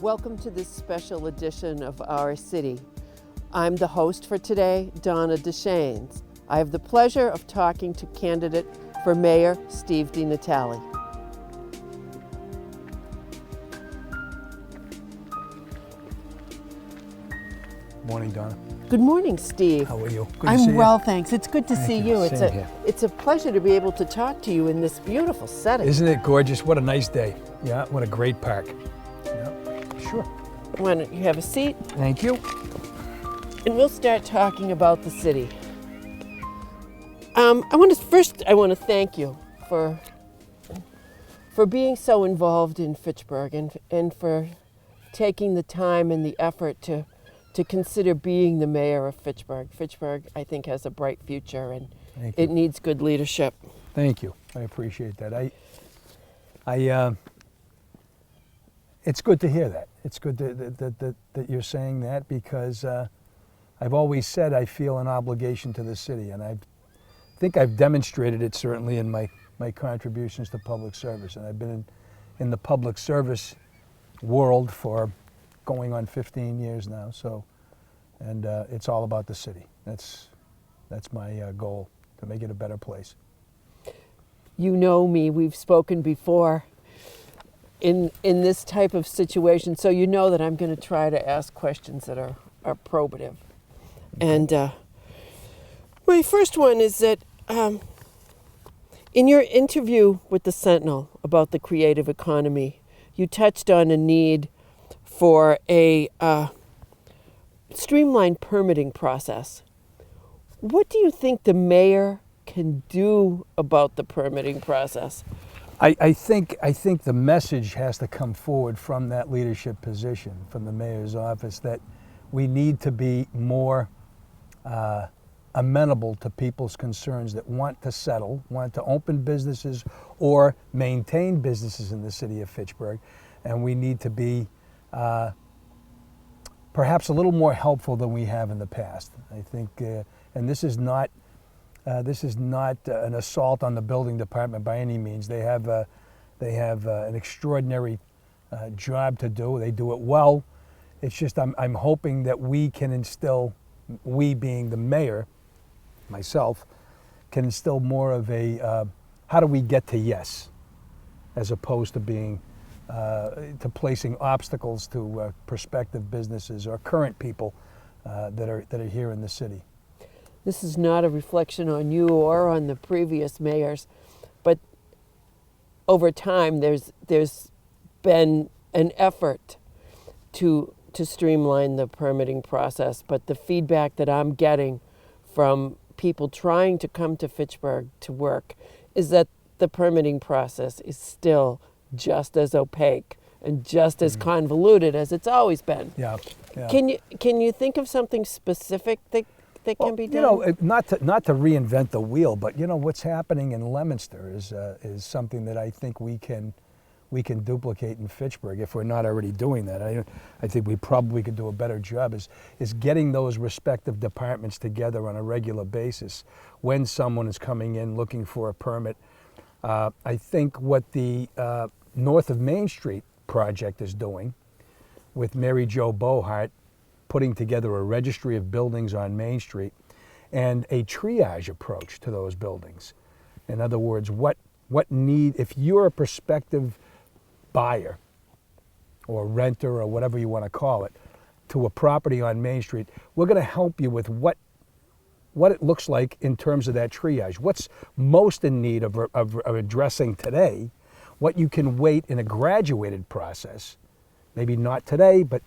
Welcome to this special edition of Our City. I'm the host for today, Donna DeShanes. I have the pleasure of talking to candidate for mayor, Steve DiNatale. Morning, Donna. Good morning, Steve. How are you? Good to see I'm you. well, thanks. It's good to see you. Same here. It's a pleasure to be able to talk to you in this beautiful setting. Isn't it gorgeous? What a nice day. Yeah, what a great park. Yeah, sure. Why don't you have a seat? Thank you. And we'll start talking about the city. I want to thank you for being so involved in Fitchburg and for taking the time and the effort to consider being the mayor of Fitchburg. Fitchburg, I think, has a bright future, and it needs good leadership. Thank you. I appreciate that. It's good to hear that. It's good that you're saying that, because I've always said I feel an obligation to the city, and I think I've demonstrated it certainly in my contributions to public service. And I've been in the public service world for going on 15 years now. So, and it's all about the city. That's my goal, to make it a better place. You know me, we've spoken before in this type of situation, so you know that I'm going to try to ask questions that are probative. And my first one is that in your interview with the Sentinel about the creative economy, you touched on a need for a streamlined permitting process. What do you think the mayor can do about the permitting process? I think the message has to come forward from that leadership position, from the mayor's office, that we need to be more amenable to people's concerns that want to settle, want to open businesses or maintain businesses in the city of Fitchburg. And we need to be perhaps a little more helpful than we have in the past. I think, and this is not an assault on the building department by any means. They have an extraordinary job to do. They do it well. It's just I'm hoping that we can instill, we being the mayor, myself, can instill more of a how do we get to yes, as opposed to being to placing obstacles to prospective businesses or current people that are here in the city. This is not a reflection on you or on the previous mayors, but over time there's been an effort to streamline the permitting process, but the feedback that I'm getting from people trying to come to Fitchburg to work is that the permitting process is still just as opaque and just as convoluted as it's always been. Yeah. Can you think of something specific that can be done? You know, not to reinvent the wheel, but you know what's happening in Leominster is something that I think we can duplicate in Fitchburg if we're not already doing that. I think we probably could do a better job is getting those respective departments together on a regular basis when someone is coming in looking for a permit. I think what the North of Main Street project is doing with Mary Jo Bohart, putting together a registry of buildings on Main Street and a triage approach to those buildings. In other words, what need, if you're a prospective buyer or renter or whatever you want to call it, to a property on Main Street, we're going to help you with what it looks like in terms of that triage. What's most in need of addressing today, what you can wait in a graduated process, maybe not today, but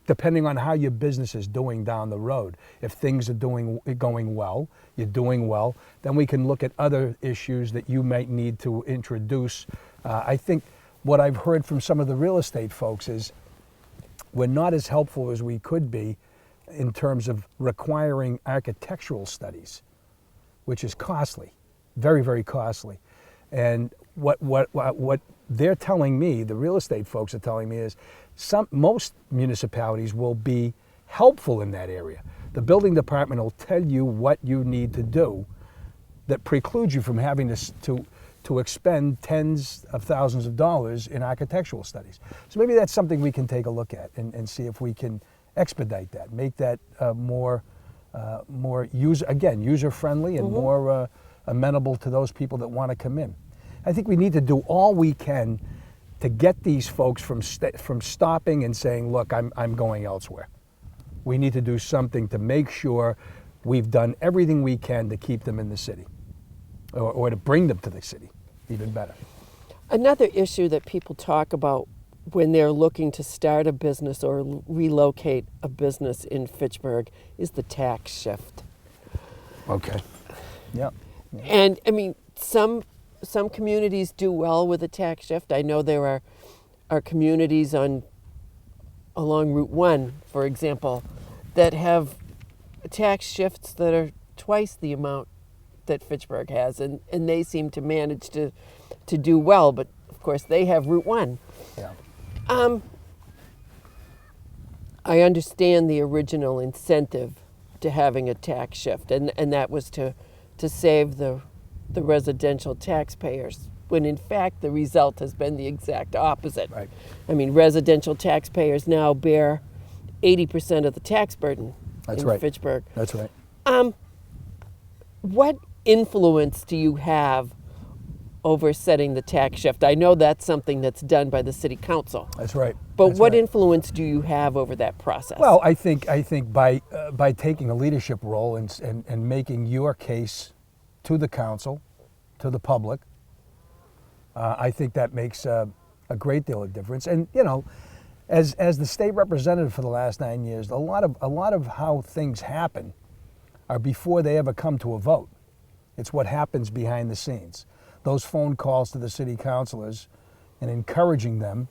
depending on how your business is doing down the road. If things are going well, you're doing well, then we can look at other issues that you might need to introduce. I think what I've heard from some of the real estate folks is we're not as helpful as we could be in terms of requiring architectural studies, which is costly, very, very costly. And what they're telling me, the real estate folks are telling me, is most municipalities will be helpful in that area. The building department will tell you what you need to do that precludes you from having to expend tens of thousands of dollars in architectural studies. So maybe that's something we can take a look at and see if we can expedite that, make that more user-friendly and more amenable to those people that want to come in. I think we need to do all we can to get these folks from stopping and saying, look, I'm going elsewhere. We need to do something to make sure we've done everything we can to keep them in the city, or to bring them to the city, even better. Another issue that people talk about when they're looking to start a business or relocate a business in Fitchburg is the tax shift. Okay. Yeah. And I mean, some communities do well with a tax shift. I know there are communities along Route 1, for example, that have tax shifts that are twice the amount that Fitchburg has, and they seem to manage to do well, but of course they have Route 1. Yeah. I understand the original incentive to having a tax shift, and that was to save the residential taxpayers, when in fact the result has been the exact opposite. Right. I mean, residential taxpayers now bear 80% of the tax burden in Fitchburg. That's right. What influence do you have over setting the tax shift? I know that's something that's done by the city council. That's right. But That's what right. influence do you have over that process? Well, I think by taking a leadership role and making your case to the council, to the public, I think that makes a great deal of difference. And you know, as the state representative for the last 9 years, a lot of how things happen are before they ever come to a vote. It's what happens behind the scenes. Those phone calls to the city councilors and encouraging them,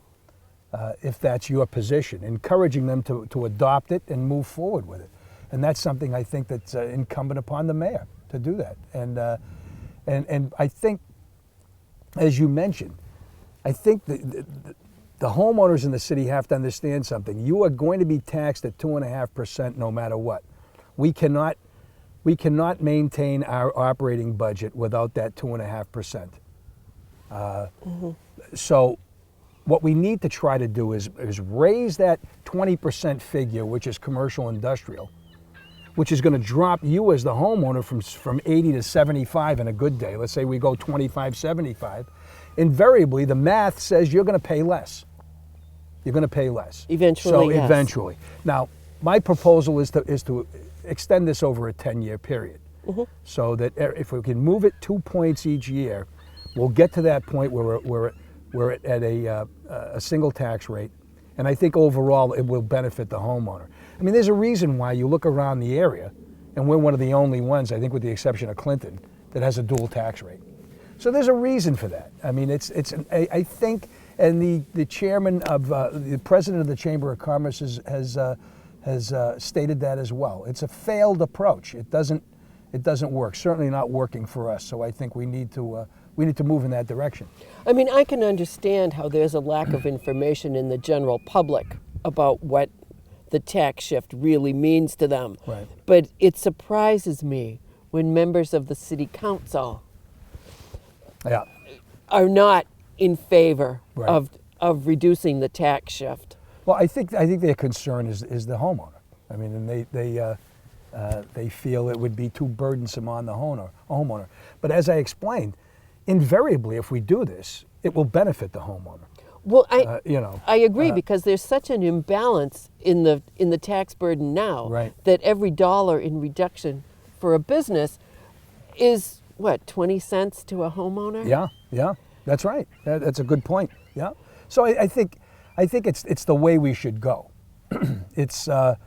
if that's your position, encouraging them to adopt it and move forward with it. And that's something I think that's incumbent upon the mayor to do that. And I think, as you mentioned, I think the homeowners in the city have to understand something. You are going to be taxed at 2.5% no matter what. We cannot maintain our operating budget without that 2.5%. So what we need to try to do is raise that 20% figure, which is commercial industrial, which is going to drop you as the homeowner from 80 to 75 in a good day. Let's say we go 25, 75. Invariably, the math says you're going to pay less. You're going to pay less. Eventually, yes. Eventually. Now, my proposal is to extend this over a 10-year period, so that if we can move it 2 points each year, we'll get to that point where we're at a single tax rate, and I think overall it will benefit the homeowner. I mean, there's a reason why you look around the area, and we're one of the only ones, I think with the exception of Clinton, that has a dual tax rate. So there's a reason for that. I mean, I think, and the chairman of the president of the Chamber of Commerce has stated that as well. It's a failed approach. It doesn't work. Certainly not working for us. So I think we need to move in that direction. I mean, I can understand how there's a lack of information in the general public about what the tax shift really means to them. Right. But it surprises me when members of the city council are not in favor of reducing the tax shift. Well, I think their concern is the homeowner. I mean, and they feel it would be too burdensome on the homeowner. But as I explained, invariably, if we do this, it will benefit the homeowner. Well, I agree, because there's such an imbalance in the tax burden now that every dollar in reduction for a business is what, 20 cents to a homeowner? Yeah, that's right. That's a good point. Yeah. So I think it's the way we should go. It's and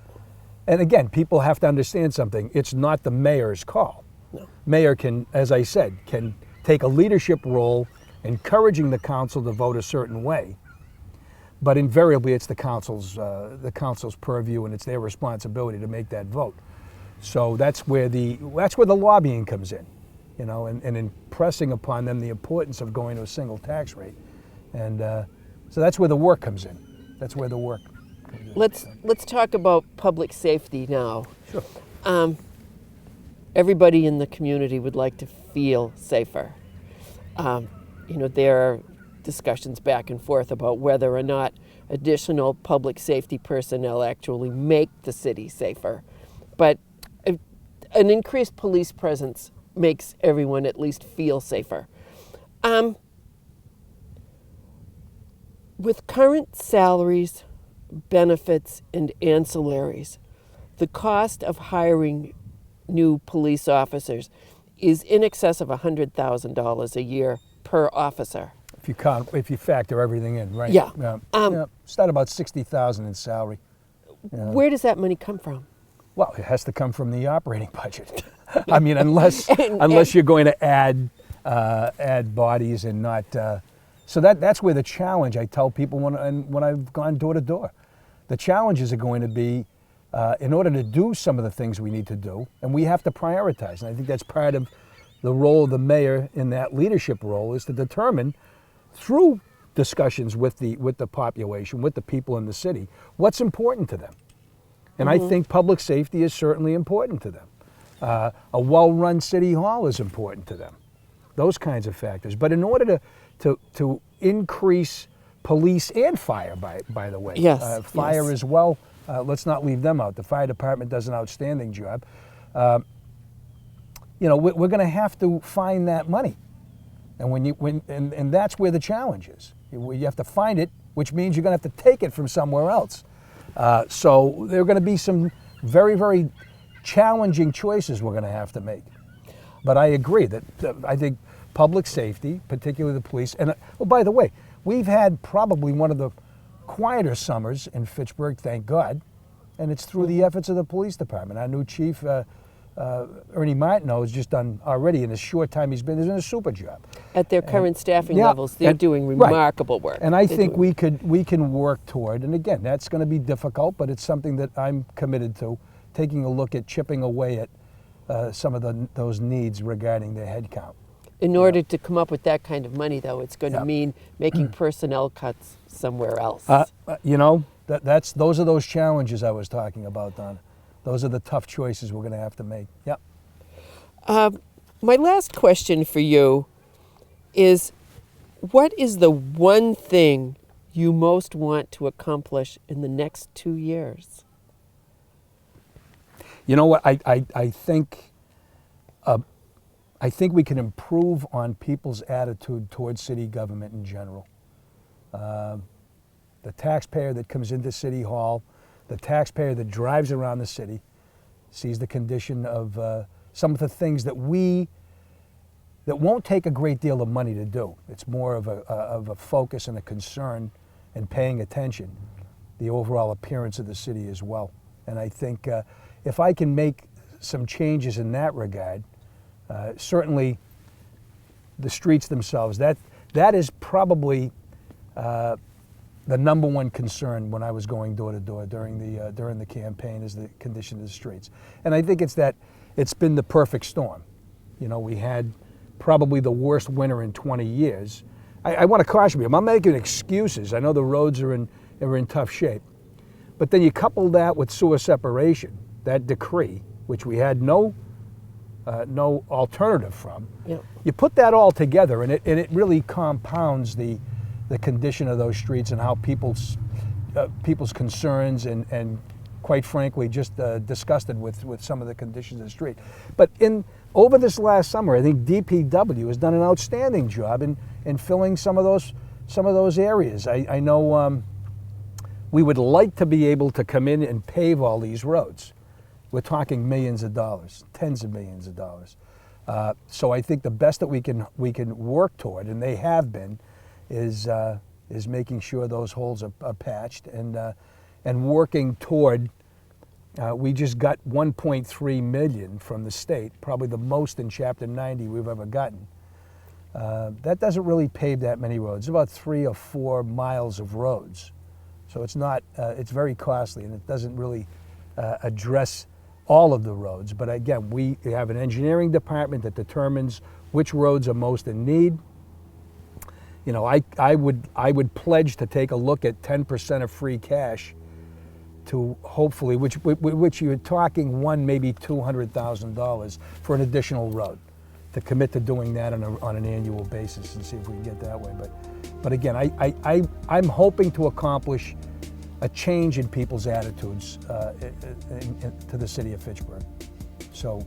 again, people have to understand something. It's not the mayor's call. No. Mayor can, as I said, take a leadership role, encouraging the council to vote a certain way. but invariably it's the council's purview, and it's their responsibility to make that vote. So that's where the lobbying comes in, and impressing upon them the importance of going to a single tax rate, and so that's where the work comes in. That's where the work comes in. Let's talk about public safety now. Sure. Everybody in the community would like to feel safer. There are discussions back and forth about whether or not additional public safety personnel actually make the city safer. But an increased police presence makes everyone at least feel safer. With current salaries, benefits, and ancillaries, the cost of hiring new police officers is in excess of $100,000 a year per officer. If you factor everything in, right? Yeah. It's not about $60,000 in salary. Where does that money come from? Well, it has to come from the operating budget. I mean, unless you're going to add bodies and not. So that's where the challenge. I tell people when I've gone door to door, the challenges are going to be in order to do some of the things we need to do, and we have to prioritize. And I think that's part of the role of the mayor in that leadership role, is to determine through discussions with the population, with the people in the city, what's important to them. And I think public safety is certainly important to them. A well-run city hall is important to them. Those kinds of factors. But in order to increase police and fire, by the way, yes, fire as well, let's not leave them out. The fire department does an outstanding job. We're going to have to find that money, and that's where the challenge is. You have to find it, which means you're going to have to take it from somewhere else. So there are going to be some very, very challenging choices we're going to have to make. But I agree that I think public safety, particularly the police, and by the way, we've had probably one of the quieter summers in Fitchburg, thank God, and it's through the efforts of the police department. Our new chief, Ernie Martineau, has just done already in the short time he's been a super job. At their current staffing levels, they're doing remarkable work. And I think we can work toward, and again, that's going to be difficult, but it's something that I'm committed to, taking a look at chipping away at some of those needs regarding their headcount. In order to come up with that kind of money, though, it's going to mean making personnel cuts somewhere else. Those are those challenges I was talking about, Donna. Those are the tough choices we're going to have to make. Yep. My last question for you is, what is the one thing you most want to accomplish in the next 2 years? You know what? I think we can improve on people's attitude towards city government in general. The taxpayer that comes into City Hall, the taxpayer that drives around the city, sees the condition of some of the things that won't take a great deal of money to do. It's more of a focus and a concern and paying attention, the overall appearance of the city as well. And I think if I can make some changes in that regard, certainly the streets themselves, that is probably the number one concern when I was going door to door during the campaign, is the condition of the streets. And I think it's been the perfect storm. We had probably the worst winter in 20 years. I want to caution you, I'm not making excuses. I know the roads are in tough shape. But then you couple that with sewer separation, that decree, which we had no alternative from. Yeah. You put that all together, and it really compounds the condition of those streets and how people's concerns and quite frankly just disgusted with some of the conditions of the street. But over this last summer, I think DPW has done an outstanding job in filling some of those areas. I know we would like to be able to come in and pave all these roads. We're talking millions of dollars, tens of millions of dollars. So I think the best that we can work toward, and they have been, is making sure those holes are patched and working toward. We just got $1.3 million from the state, probably the most in Chapter 90 we've ever gotten. That doesn't really pave that many roads. About 3 or 4 miles of roads. So it's not, it's very costly, and it doesn't really address all of the roads. But again, we have an engineering department that determines which roads are most in need. You know, I would pledge to take a look at 10% of free cash to hopefully, which you're talking maybe $200,000 for an additional road, to commit to doing that on an annual basis and see if we can get that way. But again, I'm hoping to accomplish a change in people's attitudes to the city of Fitchburg. So.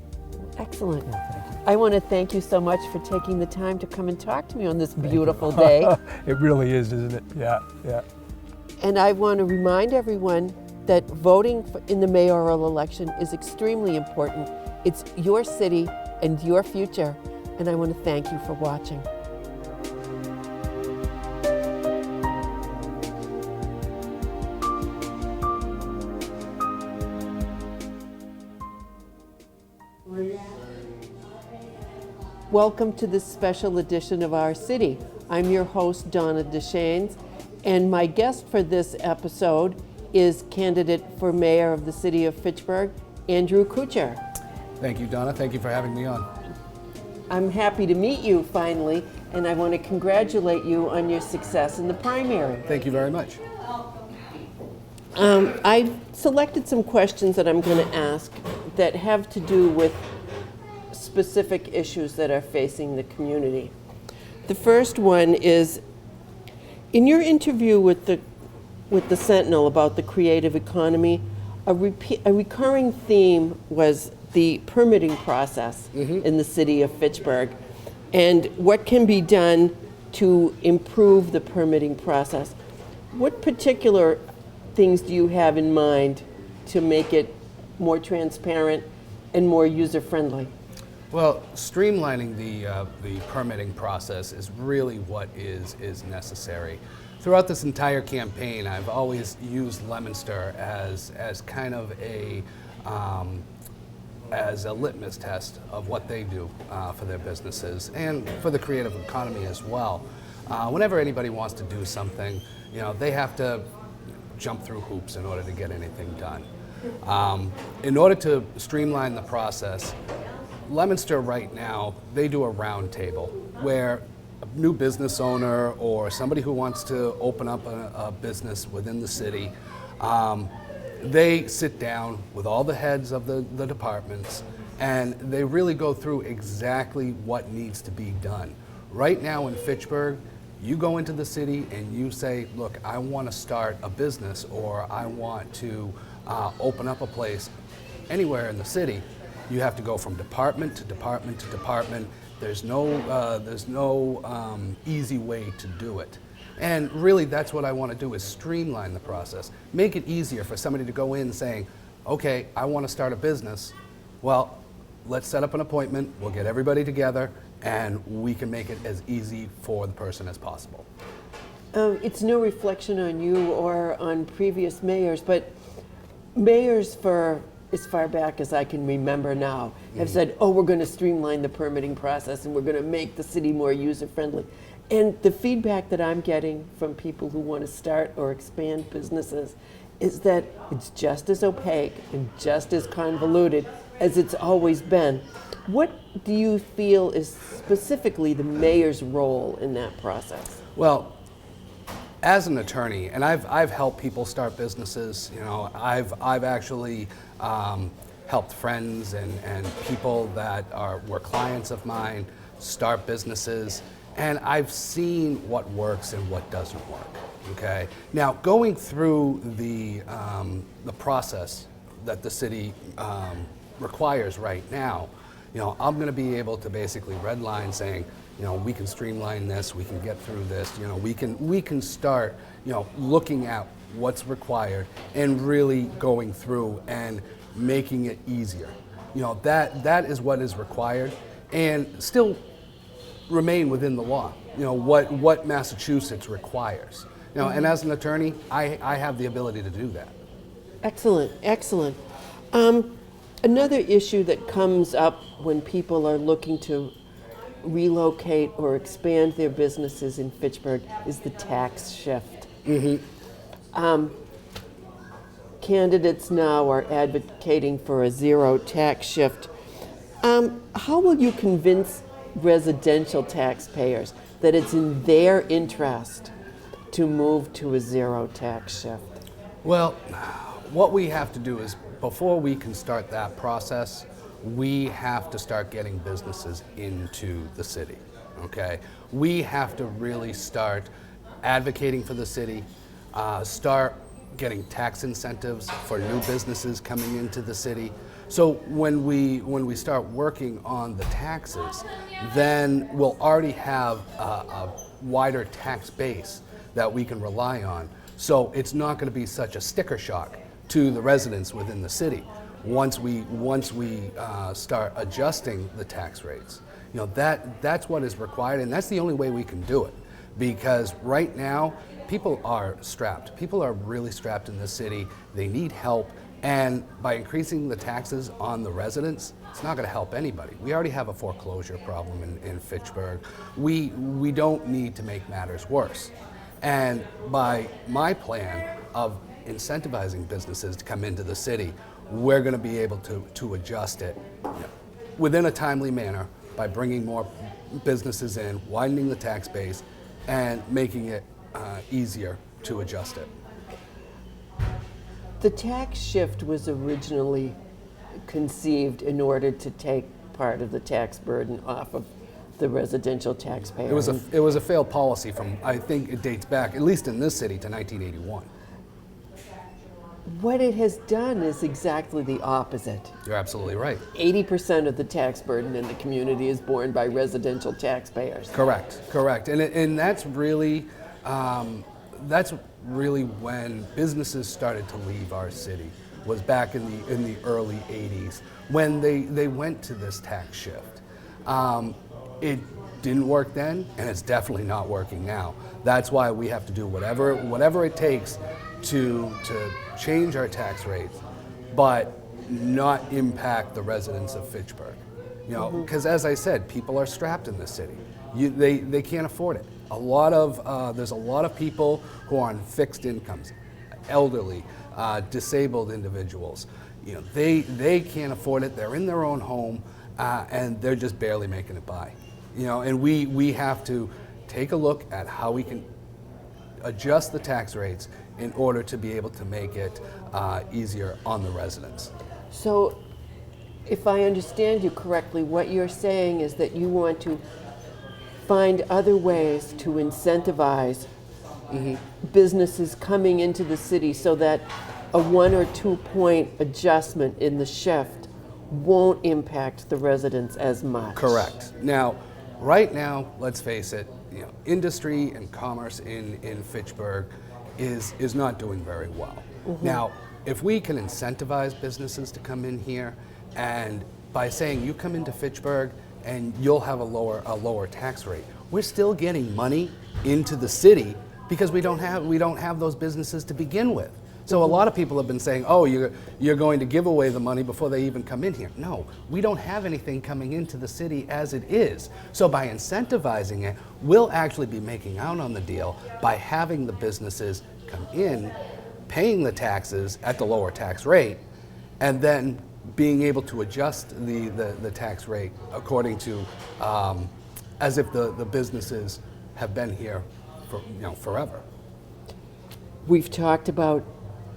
Excellent. Yeah, thank you. I want to thank you so much for taking the time to come and talk to me on this beautiful day. It really is, isn't it? Yeah, yeah. And I want to remind everyone that voting in the mayoral election is extremely important. It's your city and your future, and I want to thank you for watching. Welcome to this special edition of Our City. I'm your host, Donna DeShanes, and my guest for this episode is candidate for mayor of the city of Fitchburg, Andrew Couture. Thank you, Donna. Thank you for having me on. I'm happy to meet you finally, and I want to congratulate you on your success in the primary. Thank you very much. I've selected some questions that I'm going to ask that have to do with specific issues that are facing the community. The first one is, in your interview with the Sentinel about the creative economy, a recurring theme was the permitting process in the city of Fitchburg, and what can be done to improve the permitting process. What particular things do you have in mind to make it more transparent and more user-friendly? Well, streamlining the permitting process is really what is necessary. Throughout this entire campaign, I've always used Leominster as kind of as a litmus test of what they do for their businesses and for the creative economy as well. Whenever anybody wants to do something, you know, they have to jump through hoops in order to get anything done. In order to streamline the process, Leominster right now, they do a round table where a new business owner or somebody who wants to open up a business within the city, they sit down with all the heads of the departments, and they really go through exactly what needs to be done. Right now in Fitchburg, you go into the city and you say, look, I want to start a business, or I want to open up a place anywhere in the city. You have to go from department to department to department. There's no easy way to do it. And really, that's what I want to do, is streamline the process. Make it easier for somebody to go in saying, okay, I want to start a business. Well, let's set up an appointment, we'll get everybody together, and we can make it as easy for the person as possible. It's no reflection on you or on previous mayors, but mayors for as far back as I can remember now have said, oh, we're going to streamline the permitting process and we're going to make the city more user-friendly. And the feedback that I'm getting from people who want to start or expand businesses is that it's just as opaque and just as convoluted as it's always been. What do you feel is specifically the mayor's role in that process? Well, as an attorney, and I've helped people start businesses. You know, I've actually helped friends and people that were clients of mine start businesses, and I've seen what works and what doesn't work. Okay. Now, going through the process that the city requires right now, you know, I'm going to be able to basically redline saying, you know, we can streamline this, we can get through this, you know, we can start, you know, looking at what's required and really going through and making it easier. You know, that is what is required, and still remain within the law. You know, what Massachusetts requires. You know, and as an attorney, I have the ability to do that. Excellent, excellent. Another issue that comes up when people are looking to relocate or expand their businesses in Fitchburg is the tax shift. Candidates now are advocating for a zero tax shift. How will you convince residential taxpayers that it's in their interest to move to a zero tax shift? Well, what we have to do is, before we can start that process, we have to start getting businesses into the city, okay? We have to really start advocating for the city, start getting tax incentives for new businesses coming into the city. So when we start working on the taxes, then we'll already have a wider tax base that we can rely on. So it's not going to be such a sticker shock to the residents within the city once we start adjusting the tax rates. You know, that's what is required, and that's the only way we can do it. Because right now, people are strapped. People are really strapped in this city. They need help. And by increasing the taxes on the residents, it's not going to help anybody. We already have a foreclosure problem in Fitchburg. We don't need to make matters worse. And by my plan of incentivizing businesses to come into the city, we're going to be able to adjust it within a timely manner by bringing more businesses in, widening the tax base, and making it easier to adjust it. The tax shift was originally conceived in order to take part of the tax burden off of the residential taxpayer. It was a failed policy from, I think it dates back, at least in this city, to 1981. What it has done is exactly the opposite. You're absolutely right. 80% of the tax burden in the community is borne by residential taxpayers. Correct. And that's really when businesses started to leave our city, was back in the early 80s, when they went to this tax shift. It didn't work then, and it's definitely not working now. That's why we have to do whatever it takes to change our tax rates, but not impact the residents of Fitchburg. You know, because as I said, people are strapped in this city. They can't afford it. There's a lot of people who are on fixed incomes, elderly, disabled individuals. You know, they can't afford it. They're in their own home, and they're just barely making it by. You know, and we have to take a look at how we can adjust the tax rates in order to be able to make it easier on the residents. So, if I understand you correctly, what you're saying is that you want to find other ways to incentivize businesses coming into the city so that a 1 or 2 point adjustment in the shift won't impact the residents as much. Correct. Now, right now, let's face it, you know, industry and commerce in Fitchburg is not doing very well. Now, if we can incentivize businesses to come in here, and by saying you come into Fitchburg and you'll have a lower tax rate, we're still getting money into the city because we don't have those businesses to begin with. So a lot of people have been saying, oh, you're going to give away the money before they even come in here. No, we don't have anything coming into the city as it is. So by incentivizing it, we'll actually be making out on the deal by having the businesses come in, paying the taxes at the lower tax rate, and then being able to adjust the tax rate according to, as if the businesses have been here for, forever. We've talked about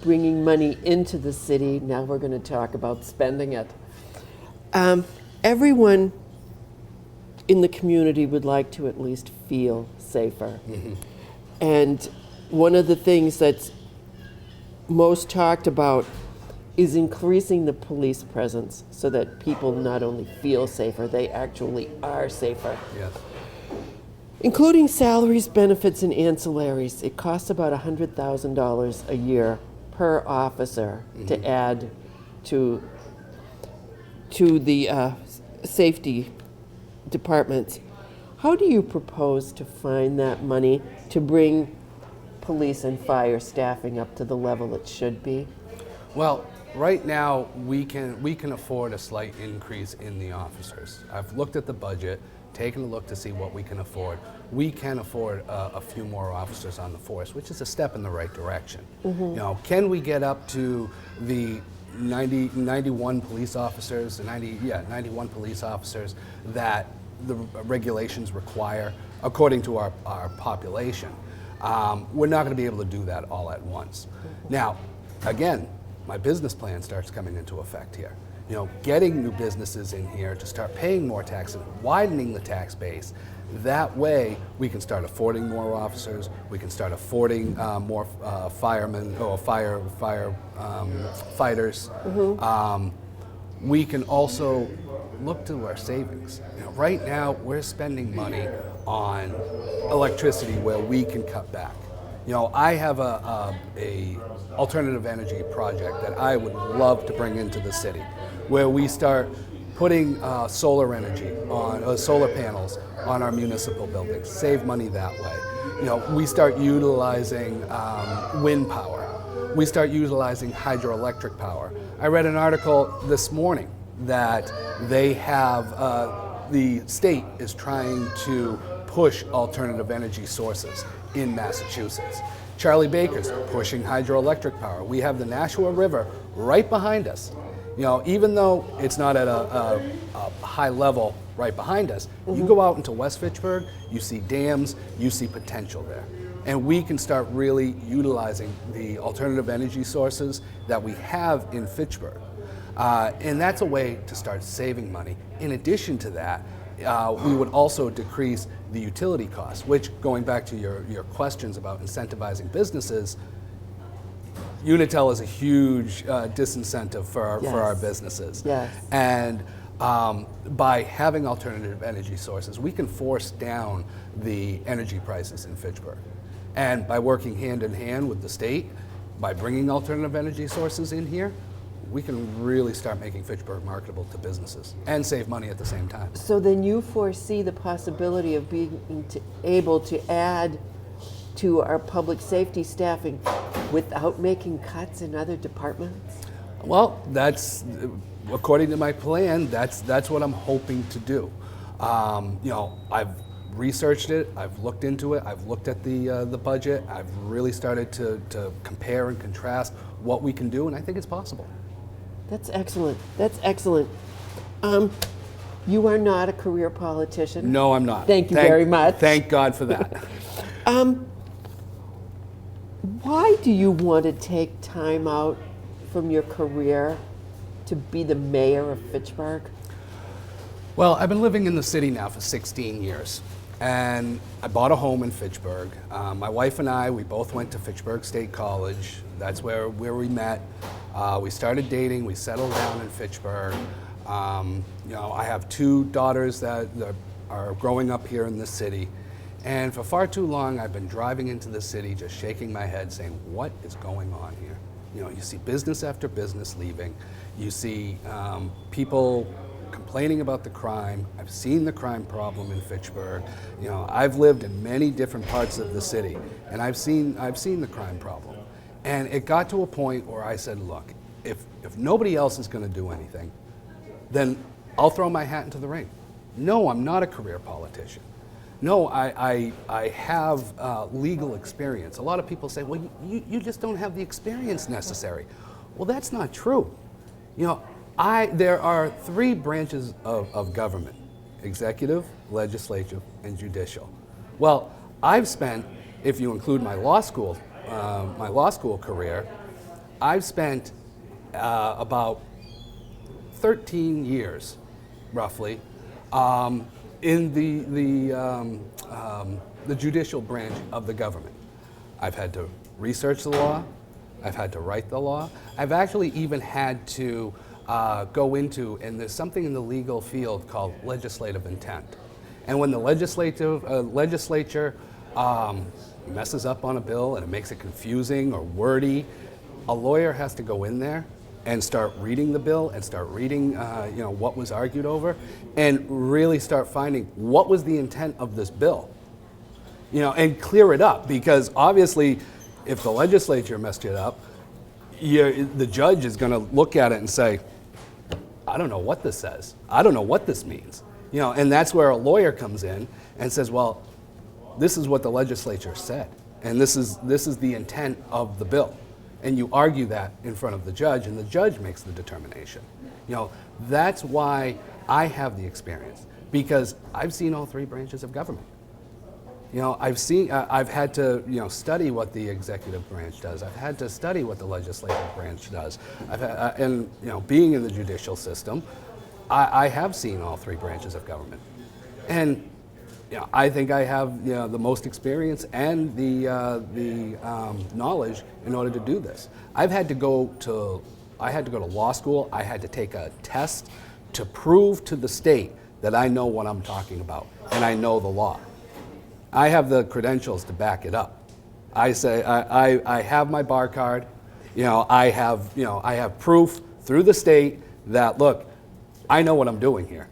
bringing money into the city. Now we're going to talk about spending it. Everyone in the community would like to at least feel safer. And one of the things that's most talked about is increasing the police presence so that people not only feel safer, they actually are safer. Yes. Including salaries, benefits, and ancillaries, it costs about $100,000 a year per officer to add to the safety departments. How do you propose to find that money to bring police and fire staffing up to the level it should be? Well, right now we can afford a slight increase in the officers. I've looked at the budget, taken a look to see what we can afford. We can afford a few more officers on the force, which is a step in the right direction. You know, can we get up to the 91 police officers, 91 police officers that the regulations require according to our population? We're not going to be able to do that all at once. Now, again, my business plan starts coming into effect here. You know, getting new businesses in here to start paying more taxes, widening the tax base. That way, we can start affording more officers. We can start affording more firemen or fighters. We can also look to our savings. You know, right now, we're spending money on electricity where we can cut back. You know, I have a alternative energy project that I would love to bring into the city, where we start putting solar energy on solar panels on our municipal buildings, save money that way. You know, we start utilizing wind power. We start utilizing hydroelectric power. I read an article this morning that they have, the state is trying to push alternative energy sources in Massachusetts. Charlie Baker's pushing hydroelectric power. We have the Nashua River right behind us. You know, even though it's not at a high level right behind us, you go out into West Fitchburg, you see dams, you see potential there. And we can start really utilizing the alternative energy sources that we have in Fitchburg. And that's a way to start saving money. In addition to that, we would also decrease the utility costs, which, going back to your questions about incentivizing businesses, DiNatale is a huge disincentive for our businesses. Yes. And by having alternative energy sources, we can force down the energy prices in Fitchburg. And by working hand in hand with the state, by bringing alternative energy sources in here, we can really start making Fitchburg marketable to businesses and save money at the same time. So then you foresee the possibility of being able to add to our public safety staffing without making cuts in other departments? Well, that's, according to my plan, that's what I'm hoping to do. You know, I've researched it, I've looked into it, I've looked at the budget, I've really started to compare and contrast what we can do, and I think it's possible. That's excellent. That's excellent. You are not a career politician. No, I'm not. Thank you very much. Thank God for that. Why do you want to take time out from your career to be the mayor of Fitchburg? Well, I've been living in the city now for 16 years, and I bought a home in Fitchburg. My wife and I, we both went to Fitchburg State College. That's where we met. We started dating, we settled down in Fitchburg. You know, I have two daughters that are growing up here in this city. And for far too long, I've been driving into the city just shaking my head saying, what is going on here? You know, you see business after business leaving. You see people complaining about the crime. I've seen the crime problem in Fitchburg. You know, I've lived in many different parts of the city, and I've seen the crime problem. And it got to a point where I said, look, if nobody else is going to do anything, then I'll throw my hat into the ring. No, I'm not a career politician. No, I have legal experience. A lot of people say, well, you just don't have the experience necessary. Well, that's not true. You know, there are three branches of government: executive, legislative, and judicial. Well, I've spent, if you include my law school career, I've spent about 13 years, roughly, in the judicial branch of the government. I've had to research the law. I've had to write the law. I've actually even had to go into, and there's something in the legal field called legislative intent. And when the legislature messes up on a bill and it makes it confusing or wordy, a lawyer has to go in there and start reading the bill and start reading you know, what was argued over, and really start finding what was the intent of this bill, you know, and clear it up. Because obviously, if the legislature messed it up, the judge is going to look at it and say, I don't know what this says. I don't know what this means. You know, and that's where a lawyer comes in and says, well, this is what the legislature said, and this is the intent of the bill. And you argue that in front of the judge, and the judge makes the determination. You know, that's why I have the experience, because I've seen all three branches of government. You know, I've had to, you know, study what the executive branch does. I've had to study what the legislative branch does. And, you know, being in the judicial system, I have seen all three branches of government. And, you know, I think I have, you know, the most experience and the knowledge in order to do this. I had to go to law school. I had to take a test to prove to the state that I know what I'm talking about and I know the law. I have the credentials to back it up. I say I have my bar card. You know, I have proof through the state that, look, I know what I'm doing here.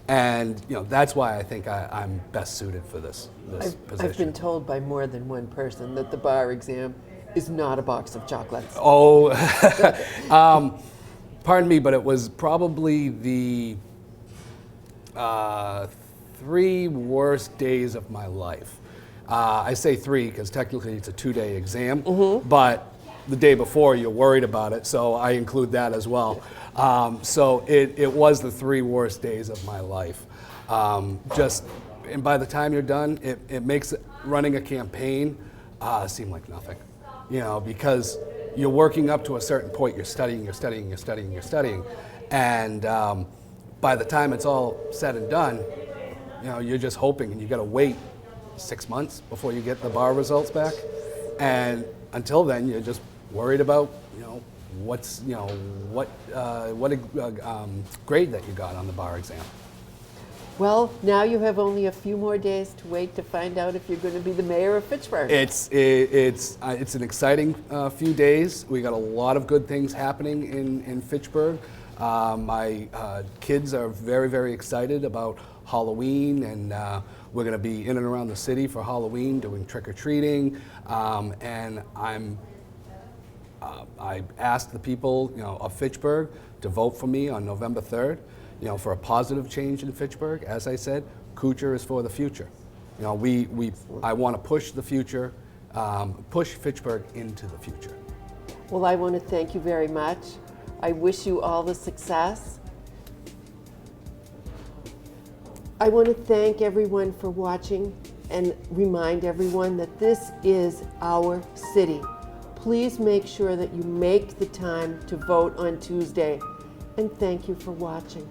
And, you know, that's why I think I'm best suited for this position. I've been told by more than one person that the bar exam is not a box of chocolates. Oh, pardon me, but it was probably the 3 worst days of my life. I say 3 because technically it's a 2-day exam, but the day before you're worried about it, so I include that as well. So it was the 3 worst days of my life. And by the time you're done, it makes running a campaign seem like nothing, you know, because you're working up to a certain point, you're studying, and by the time it's all said and done, you know, you're just hoping, and you got to wait 6 months before you get the bar results back, and until then, you're just worried about, you know, what grade that you got on the bar exam. Well, now you have only a few more days to wait to find out if you're going to be the mayor of Fitchburg. It's an exciting few days. We got a lot of good things happening in Fitchburg. My kids are very, very excited about Halloween, and we're going to be in and around the city for Halloween doing trick-or-treating, and I asked the people, you know, of Fitchburg to vote for me on November 3rd, you know, for a positive change in Fitchburg. As I said, Couture is for the future. You know, I want to push the future, push Fitchburg into the future. Well, I want to thank you very much. I wish you all the success. I want to thank everyone for watching and remind everyone that this is our city. Please make sure that you make the time to vote on Tuesday. And thank you for watching.